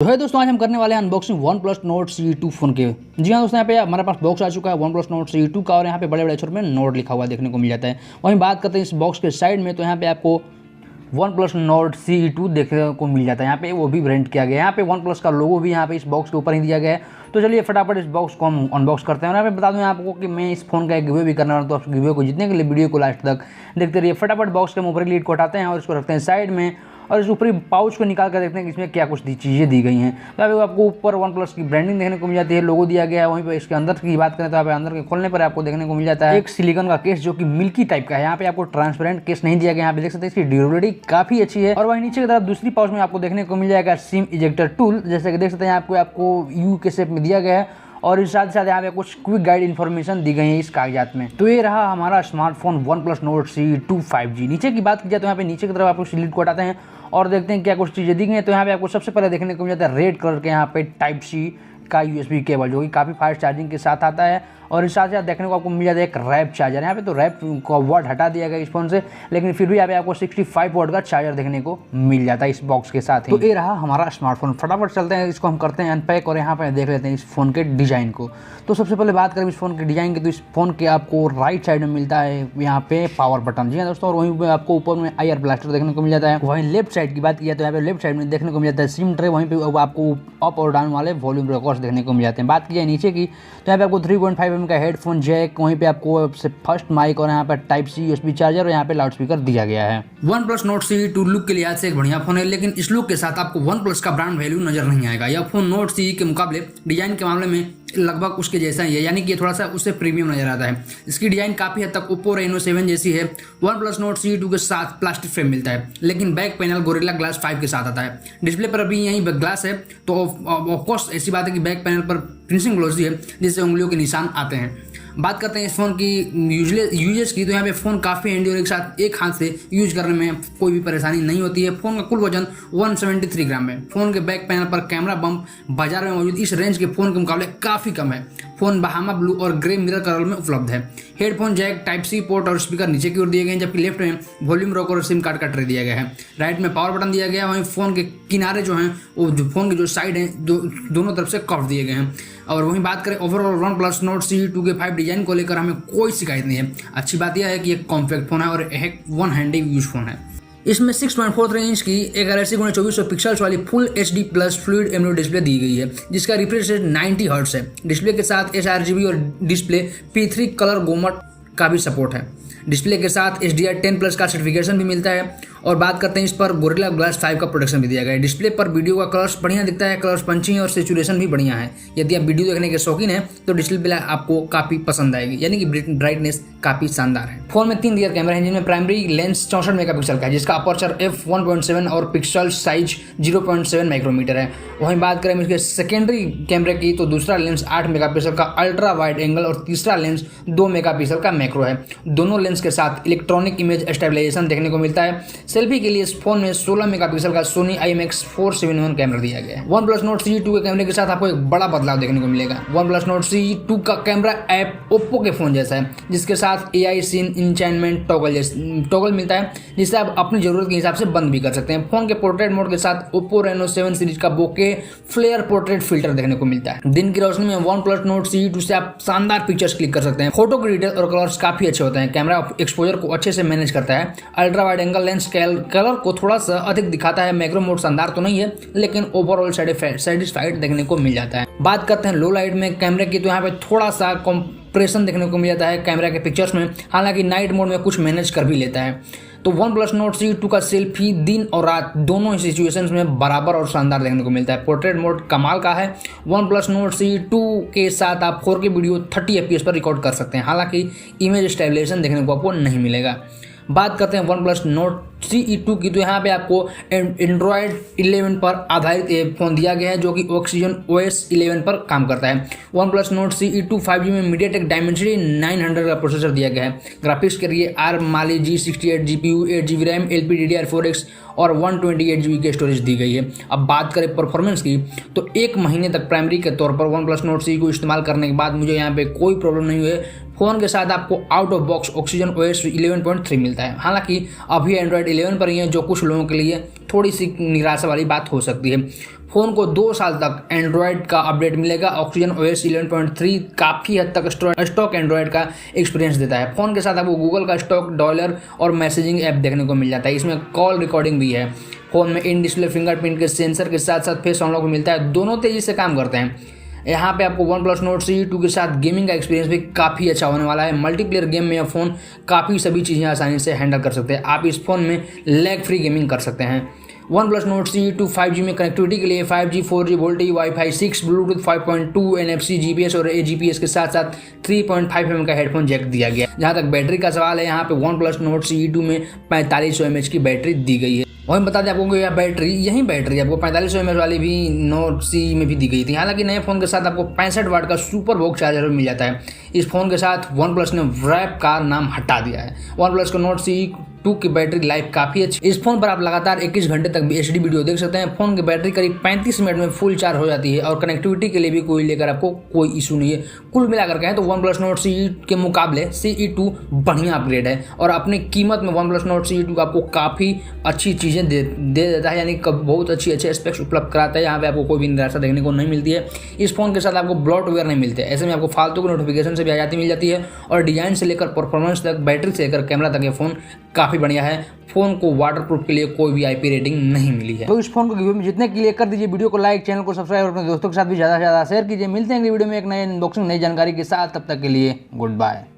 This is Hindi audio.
तो है दोस्तों, आज हम करने वाले हैं unboxing one plus note C2 phone के। जी हाँ दोस्तों, यहाँ पे हमारे पास बॉक्स आ चुका है वन प्लस नोट C2 का और यहाँ पे बड़े बड़े अक्षर में नोट लिखा हुआ देखने को मिल जाता है। वहीं बात करते हैं इस बॉक्स के साइड में, तो यहाँ पे आपको वन प्लस नोट C2 देखने को मिल जाता है। यहाँ पे वो भी ब्रांड किया गया है, यहाँ पे वन प्लस का लोगो भी यहाँ पे इस बॉक्स के ऊपर ही दिया गया है। तो चलिए फटाफट इस बॉक्स को हम अनबॉक्स करते हैं। और यहाँ पे बता दूँ आपको कि मैं इस फोन का एक गिवे भी करने वाला हूँ, तो आप गिवे को जीतने के लिए वीडियो को लास्ट तक देखते रहिए। फटाफट बॉक्स के ऊपरी लीड को हटाते हैं और इसको रखते हैं साइड में, और इस ऊपरी पाउच को निकाल कर देखते हैं कि इसमें क्या कुछ चीज़ें दी गई हैं। तो यहाँ पे आपको ऊपर वन प्लस की ब्रांडिंग देखने को मिल जाती है, लोगो दिया गया है। वहीं पर इसके अंदर की बात करें तो यहाँ पे अंदर के खोलने पर आपको देखने को मिल जाता है एक सिलिकॉन का केस जो कि मिल्की टाइप का है। यहाँ पे आपको ट्रांसपेरेंट केस नहीं दिया गया, यहाँ पे देख सकते हैं इसकी ड्यूरेबिलिटी काफ़ी अच्छी है। और वहीं नीचे की तरफ दूसरी पाउच में आपको देखने को मिल जाएगा सिम इजेक्टर टूल, जैसे कि देख सकते हैं आपको यू के शेप में दिया गया है। और इस साथ यहाँ पे कुछ क्विक गाइड इन्फॉर्मेशन दी गई है इस कागजात में। तो ये रहा हमारा smartphone one plus note C2 5G। नीचे की बात की जाए तो यहाँ पे नीचे की तरफ आपको स्लिट को हटाते हैं और देखते हैं क्या कुछ चीज़ें दी गई हैं। तो यहाँ पे आपको सबसे पहले देखने को मिल जाता है रेड कलर के यहाँ पे टाइप C का USB केबल, जो कि काफ़ी फास्ट चार्जिंग के साथ आता है। और इस साथ देखने को आपको मिल जाता है एक रैप चार्जर। यहाँ पे तो रैप का वर्ड हटा दिया गया इस फोन से, लेकिन फिर भी यहाँ पे आपको 65 वॉट का चार्जर देखने को मिल जाता है इस बॉक्स के साथ ही। तो ये रहा हमारा स्मार्टफोन। फटाफट चलते हैं, इसको हम करते हैं अनपैक और यहाँ पे देख लेते हैं इस फोन के डिज़ाइन को। तो सबसे पहले बात करें इस फोन के डिज़ाइन की, तो इस फोन के आपको राइट साइड में मिलता है यहाँ पे पावर बटन। जी हाँ दोस्तों, और वहीं पे आपको ऊपर में IR ब्लास्टर देखने को मिल जाता है। वहीं लेफ्ट साइड की बात की जाए तो यहाँ पे लेफ्ट साइड में देखने को मिल जाता है सिम ट्रे। वहीं पे आपको अप और डाउन वाले वॉल्यूम रिकॉर्ड्स देखने को मिल जाते हैं। बात की जाए नीचे की तो यहाँ पे आपको 3.5 mm का हेडफोन जैक, वहीं पे आपको फर्स्ट माइक और यहाँ पर टाइप C USB चार्जर और यहाँ पे लाउड स्पीकर दिया गया है। One plus note C2 look के लिहाज से एक बढ़िया फोन है, लेकिन इस लुक के साथ आपको वन प्लस का ब्रांड वैल्यू नजर नहीं आएगा। यह फोन नोट CE के मुकाबले डिजाइन के मामले में लगभग उसके जैसा ही है, यानी कि थोड़ा सा उससे प्रीमियम नजर आता है। इसकी डिजाइन काफी हद तक ओप्पो Reno 7 जैसी है। वन प्लस नोट C2 के साथ प्लास्टिक फ्रेम मिलता है, लेकिन बैक पैनल गोरिल्ला ग्लास 5 के साथ आता है। डिस्प्ले पर अभी यही ग्लास है, तो ऑफकोर्स ऐसी बात है कि बैक पैनल पर फिनिशिंग ग्लोसी है, जिससे उंगलियों के निशान आते हैं। बात करते हैं इस फोन की यूजेस की, तो यहाँ पे फोन काफ़ी हैंडी और एक साथ एक हाथ से यूज करने में कोई भी परेशानी नहीं होती है। फोन का कुल वजन 173 ग्राम है। फोन के बैक पैनल पर कैमरा बम्प बाजार में मौजूद इस रेंज के फोन के मुकाबले काफ़ी कम है। फोन बहामा ब्लू और ग्रे मिरर कलर में उपलब्ध है। Headphone jack, type C port और स्पीकर नीचे की ओर दिए गए हैं, जबकि लेफ्ट में वॉल्यूम रॉक और सिम कार्ड का ट्रे दिया गया है। राइट में पावर बटन दिया गया है। वहीं फोन के किनारे जो हैं वो जो फोन के जो साइड हैं दोनों तरफ से कर्व दिए गए हैं। और वहीं बात करें overall one plus note C2 के 5 डिजाइन को लेकर हमें कोई शिकायत नहीं है। अच्छी बात यह है कि एक कॉम्पैक्ट फोन है और एक वन हैंडी यूज फोन है। इसमें 6.43 इंच की 1080x2400 पिक्सल्स वाली full HD plus fluid AMOLED display दी गई है, जिसका रिफ्रेश रेट 90 हर्ट्ज है। डिस्प्ले के साथ sRGB और डिस्प्ले P3 कलर गोमट का भी सपोर्ट है। डिस्प्ले के साथ HDR10+ का सर्टिफिकेशन भी मिलता है। और बात करते हैं इस पर गोरिल्ला ग्लास 5 का प्रोटेक्शन भी दिया गया है। डिस्प्ले पर वीडियो का कलर्स बढ़िया दिखता है, कलर्स पंची है और सेचुरेशन भी बढ़िया है। यदि आप वीडियो देखने के शौकीन हैं तो डिस्प्ले आपको काफी पसंद आएगी, यानी कि ब्राइटनेस काफी शानदार है। फोन में 3 रियर कैमरा है, जिनमें प्राइमरी लेंस 64 मेगापिक्सल का है, जिसका अपर्चर f1.7 और पिक्सल साइज 0.7 माइक्रोमीटर है। वहीं बात करें इसके सेकेंडरी कैमरे की, तो दूसरा लेंस 8 मेगापिक्सल का अल्ट्रा वाइड एंगल और तीसरा लेंस 2 मेगापिक्सल का मैक्रो है। दोनों लेंस के साथ इलेक्ट्रॉनिक इमेज स्टेबलाइजेशन देखने को मिलता है। सेल्फी के लिए इस फोन में 16 मेगापिक्सल का सोनी IMX471 कैमरा दिया गया है। वन प्लस नोट C2 के कैमरे के साथ आपको एक बड़ा बदलाव देखने को मिलेगा। वन प्लस नोट C2 का कैमरा ऐप ओप्पो के फोन जैसा है, जिसके साथ AI सीन इंचेंटमेंट टॉगल मिलता है, जिससे आप अपनी जरूरत के हिसाब से बंद भी कर सकते हैं। फोन के पोर्ट्रेट मोड के साथ ओप्पो Reno 7 सीरीज का बोके फ्लेयर पोर्ट्रेट फिल्टर देखने को मिलता है। दिन की रोशनी में वन प्लस नोट C2 से आप शानदार पिक्चर्स क्लिक कर सकते हैं। फोटो की डिटेल और कलर्स काफी अच्छे होते हैं। कैमरा एक्सपोजर को अच्छे से मैनेज करता है। Ultra wide angle lens colour को थोड़ा सा अधिक दिखाता है। मैक्रो मोड शानदार तो नहीं है, लेकिन ओवरऑल सेटिस्फाइड देखने को मिल जाता है। बात करते हैं लो लाइट में कैमरे की, तो यहाँ पे थोड़ा सा कंप्रेशन देखने को मिल जाता है कैमरा के पिक्चर्स में, हालांकि नाइट मोड में कुछ मैनेज कर भी लेता है। तो वन प्लस नोट C2 का सेल्फी दिन और रात दोनों ही सिचुएशंस में बराबर और शानदार देखने को मिलता है। पोर्ट्रेट मोड कमाल का है। वन प्लस नोट C2 के साथ आप 4K वीडियो 30 FPS पर रिकॉर्ड कर सकते हैं, हालांकि इमेज स्टेबलाइजेशन देखने को आपको नहीं मिलेगा। बात करते हैं वन प्लस नोट CE2 की, तो यहाँ पे आपको एंड्रॉयड 11 पर आधारित फोन दिया गया है, जो कि Oxygen OS 11 पर काम करता है। One plus note CE2 5G में MediaTek Dimensity 900 का प्रोसेसर दिया गया है। ग्राफिक्स के लिए ARM Mali G68 GPU, 8GB RAM, LPDDR4X और 128GB की स्टोरेज दी गई है। अब बात करें परफॉर्मेंस की, तो 1 महीने तक प्राइमरी के तौर पर वन प्लस नोट CE को इस्तेमाल करने के बाद मुझे यहाँ पे कोई प्रॉब्लम नहीं हुई। फोन के साथ आपको out of box Oxygen OS 11.3 मिलता है, हालांकि अभी एंड्रॉयड 11 पर ही है, जो कुछ लोगों के लिए थोड़ी सी निराशा वाली बात हो सकती है। फ़ोन को 2 साल तक एंड्रॉयड का अपडेट मिलेगा। ऑक्सीजन OS 11.3 काफ़ी हद तक स्टॉक एंड्रॉयड का एक्सपीरियंस देता है। फ़ोन के साथ आपको गूगल का स्टॉक डॉलर और मैसेजिंग ऐप देखने को मिल जाता है। इसमें कॉल रिकॉर्डिंग भी है। फ़ोन में इन डिस्प्ले फिंगरप्रिंट के सेंसर के साथ साथ फेस अनलॉक मिलता है। दोनों तेज़ी से काम करते हैं। यहाँ पे आपको OnePlus Nord CE 2 के साथ गेमिंग का एक्सपीरियंस भी काफ़ी अच्छा होने वाला है। मल्टीप्लेयर गेम में यह फ़ोन काफ़ी सभी चीज़ें आसानी से हैंडल कर सकते हैं। आप इस फ़ोन में लैग फ्री गेमिंग कर सकते हैं। OnePlus Nord CE 2 5G में कनेक्टिविटी के लिए 5G 4G VoLTE Wi-Fi 6 Bluetooth 5.2 NFC GPS और AGPS के साथ साथ 3.5 mm का हेडफोन जैक दिया गया। जहाँ तक बैटरी का सवाल है, यहाँ पे OnePlus Nord CE 2 में 4500 mAh की बैटरी दी गई है। वहीं बता दें आपको कि यह बैटरी आपको 4500 mAh वाली भी Nord CE में भी दी गई थी। हालांकि नए फ़ोन के साथ आपको 65 वाट का सुपर वॉक चार्जर मिल जाता है। इस फ़ोन के साथ OnePlus ने व्रैप का नाम हटा दिया है। OnePlus का Nord CE 2 की बैटरी लाइफ काफ़ी अच्छी। इस फोन पर आप लगातार 21 घंटे तक भी HD वीडियो देख सकते हैं। फोन की बैटरी करीब 35 मिनट में फुल चार्ज हो जाती है और कनेक्टिविटी के लिए भी आपको कोई इशू नहीं है। कुल मिलाकर कहें तो OnePlus Nord CE के मुकाबले CE 2 बढ़िया अपग्रेड है और अपनी कीमत में OnePlus Nord CE 2 आपको काफ़ी अच्छी चीज़ें दे देता है, यानी बहुत अच्छे स्पेक्स उपलब्ध कराता है। यहाँ पे आपको कोई भी निराशा देखने को नहीं मिलती है। इस फोन के साथ आपको ब्लॉटवेयर नहीं मिलते। ऐसे में आपको फालतू की नोटिफिकेशन से भी आजादी मिल जाती है और डिजाइन से लेकर परफॉर्मेंस तक, बैटरी से लेकर कैमरा तक ये फ़ोन काफ़ी बढ़िया है। फोन को वाटरप्रूफ के लिए कोई भी IP रेटिंग नहीं मिली है। तो इस फोन को गिव में जितने के लिए कर दीजिए। वीडियो को लाइक, चैनल को सब्सक्राइब और अपने दोस्तों के साथ भी ज़्यादा से ज़्यादा शेयर कीजिए। मिलते हैं अगली वीडियो में एक नए अनबॉक्सिंग, नई जानकारी के साथ। तब तक के लिए गुड बाय।